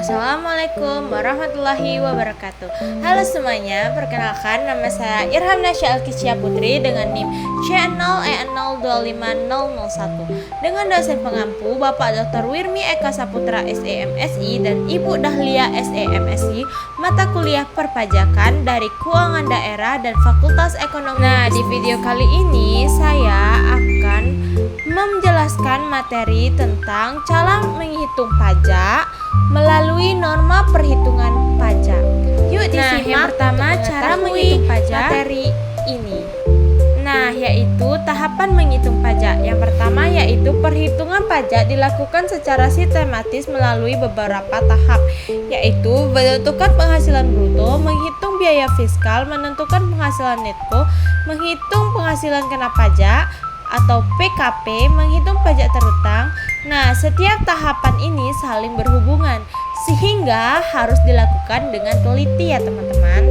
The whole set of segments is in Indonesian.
Assalamualaikum warahmatullahi wabarakatuh. Halo semuanya, perkenalkan nama saya Irham Nasya Alkisya Putri dengan NIM C0EN025001 dengan dosen pengampu Bapak Dr. Wirmi Eka Saputra SEMSI dan Ibu Dahlia SEMSI, mata kuliah perpajakan dari Keuangan Daerah dan Fakultas Ekonomi. Nah, di video kali ini saya akan menjelaskan materi tentang cara menghitung pajak melalui norma perhitungan pajak. Yuk disimak yang pertama cara menghitung pajak materi ini. Nah, yaitu tahapan menghitung pajak. Yang pertama yaitu perhitungan pajak dilakukan secara sistematis melalui beberapa tahap, yaitu menentukan penghasilan bruto, menghitung biaya fiskal, menentukan penghasilan netto, menghitung penghasilan kena pajak atau PKP, menghitung pajak terutang. Nah, setiap tahapan ini saling berhubungan sehingga harus dilakukan dengan teliti ya teman-teman.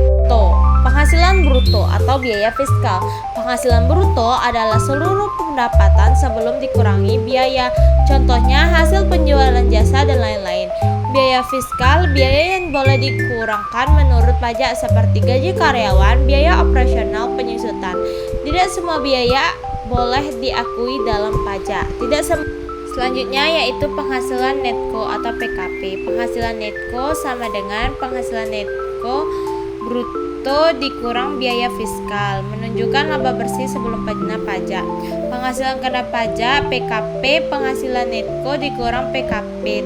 Penghasilan bruto atau biaya fiskal. Penghasilan bruto adalah seluruh pendapatan sebelum dikurangi biaya. Contohnya hasil penjualan jasa dan lain-lain. Biaya fiskal, biaya yang boleh dikurangkan menurut pajak seperti gaji karyawan, biaya operasional, penyusutan. Tidak semua biaya boleh diakui dalam pajak. Selanjutnya yaitu penghasilan netto atau PKP. Penghasilan netto sama dengan penghasilan netto bruto dikurang biaya fiskal, menunjukkan laba bersih sebelum kena pajak. Penghasilan kena pajak PKP, penghasilan netto dikurang PKP.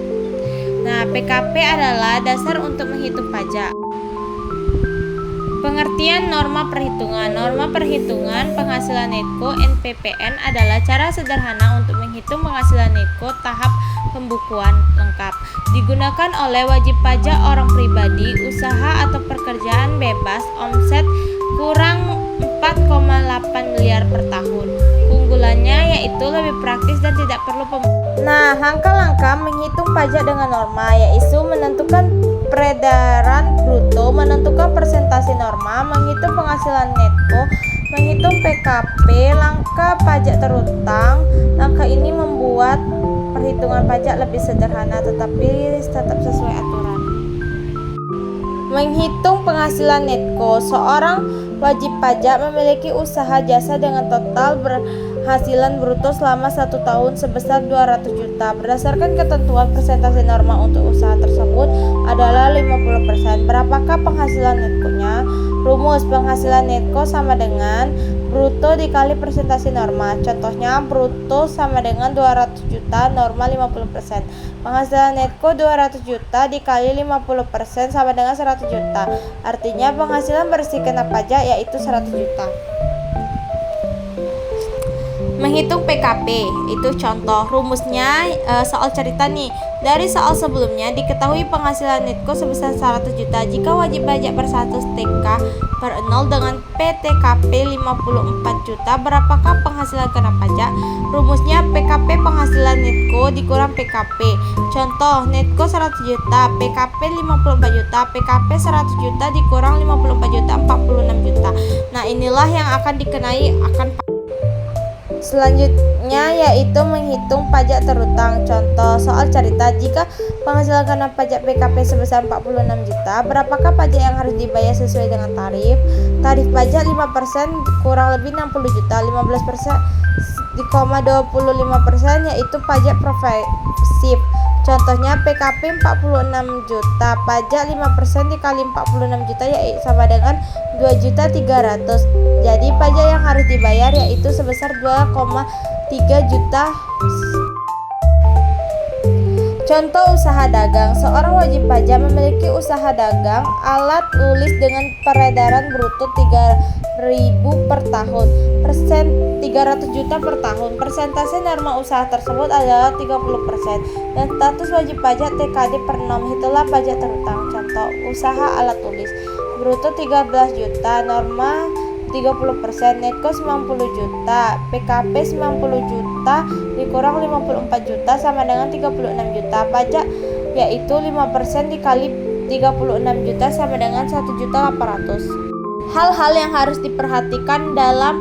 Nah, PKP adalah dasar untuk menghitung pajak. Pengertian norma perhitungan. Norma perhitungan penghasilan netto NPPN adalah cara sederhana untuk menghitung penghasilan netto tahap pembukuan lengkap. Digunakan oleh wajib pajak orang pribadi, usaha atau pekerjaan bebas, omset kurang 4,8 miliar per tahun. Keunggulannya yaitu lebih praktis dan tidak perlu Nah, langkah-langkah menghitung pajak dengan norma yaitu menentukan peredaran bruto, menentukan persentase norma, menghitung penghasilan netto, menghitung PKP, langkah pajak terutang. Langkah ini membuat perhitungan pajak lebih sederhana tetapi tetap sesuai aturan. Menghitung penghasilan netto. Seorang wajib pajak memiliki usaha jasa dengan total penghasilan bruto selama 1 tahun sebesar 200 juta. Berdasarkan ketentuan persentase norma untuk usaha tersebut adalah 50%. Berapakah penghasilan nettonya? Rumus penghasilan netto sama dengan bruto dikali persentase norma. Contohnya bruto sama dengan 200 juta, norma 50%. Penghasilan netto 200 juta dikali 50% sama dengan 100 juta. Artinya penghasilan bersih kena pajak yaitu 100 juta. Menghitung PKP itu contoh rumusnya soal cerita nih. Dari soal sebelumnya diketahui penghasilan netto sebesar 100 juta jika wajib pajak per 100 TK per 0 dengan PTKP 54 juta. Berapakah penghasilan kena pajak? Rumusnya PKP penghasilan netto dikurang PKP. Contoh netto 100 juta, PKP 54 juta, PKP 100 juta dikurang 54 juta 46 juta. Nah, inilah yang akan dikenai Selanjutnya yaitu menghitung pajak terutang. Contoh soal cerita, jika penghasilan kena pajak PKP sebesar 46 juta, berapakah pajak yang harus dibayar sesuai dengan tarif? Tarif pajak 5% kurang lebih 60 juta, 15% di 25% yaitu pajak progresif. Contohnya PKP 46 juta, pajak 5% dikali 46 juta yaitu sama dengan 2.300.000. Jadi pajak yang harus dibayar yaitu sebesar 2,3 juta. Contoh usaha dagang. Seorang wajib pajak memiliki usaha dagang alat tulis dengan peredaran bruto 3.000 per tahun, 300 juta per tahun. Persentase norma usaha tersebut adalah 30% dan status wajib pajak TKD per 6. Itulah pajak terutang. Contoh usaha alat tulis bruto 13 juta, norma 30%, netto 90 juta, PKP 90 juta dikurang 54 juta sama dengan 36 juta. Pajak yaitu 5% dikali 36 juta sama dengan 1.800.000. Hal-hal yang harus diperhatikan dalam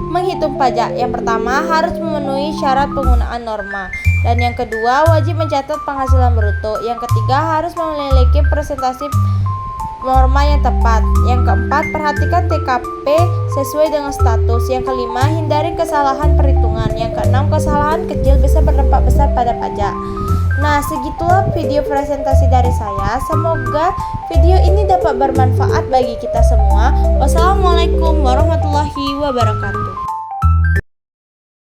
menghitung pajak. Yang pertama, harus memenuhi syarat penggunaan norma. Dan yang kedua, wajib mencatat penghasilan bruto. Yang ketiga, harus memiliki presentasi norma yang tepat. Yang keempat, perhatikan TKP sesuai dengan status. Yang kelima, hindari kesalahan perhitungan. Yang keenam, kesalahan kecil bisa berdampak besar pada pajak. Nah, segitulah video presentasi dari saya. Semoga video ini dapat bermanfaat bagi kita semua. Wassalamualaikum warahmatullahi wabarakatuh.